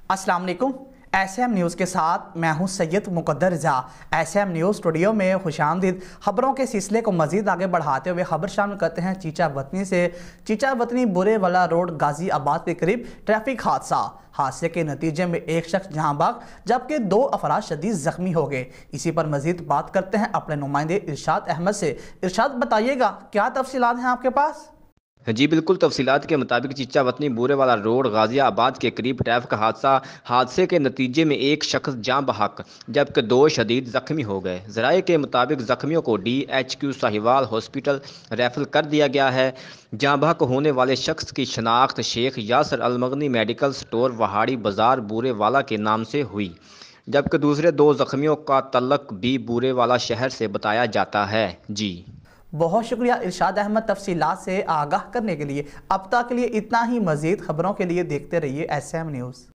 अस्सलाम वालेकुम। SM news के साथ मैं हूं सैयद मुकद्दर रज़ा। SM न्यूज़ स्टूडियो में खुशामदीद। खबरों के सिलसिले को मज़ीद आगे बढ़ाते हुए खबर शामिल करते हैं चीचा वतनी से। चीचा वतनी बुरे वाला रोड गाजी आबाद के करीब ट्रैफिक हादसे के नतीजे में एक शख्स जहां भाग जबकि 2 अफराद शदीद जख्मी हो गए। इसी पर मज़ीद बात करते हैं अपने नुमाइंदे इरशाद अहमद से। इरशाद, बताइएगा क्या तफसीलात हैं आपके पास? जी बिल्कुल, तफसीलात के मुताबिक चीचा वतनी बूरे वाला रोड गाजियाबाद के करीब ट्रैफिक हादसे के नतीजे में एक शख्स जाँ बहक जबकि 2 शदीद ज़ख्मी हो गए। ज़राए के मुताबिक ज़ख्मियों को DHQ साहिवाल हॉस्पिटल रेफर कर दिया गया है। जाँ बहक होने वाले शख्स की शनाख्त शेख यासर अलमगनी मेडिकल स्टोर वहाड़ी बाज़ार बूरे वाला के नाम से हुई, जबकि दूसरे 2 ज़ख्मियों का तल्लक भी बूरे वाला शहर से बताया जाता है। जी बहुत शुक्रिया इरशाद अहमद तफसीलात से आगाह करने के लिए। अब तक के लिए इतना ही। मज़ीद खबरों के लिए देखते रहिए SM न्यूज़।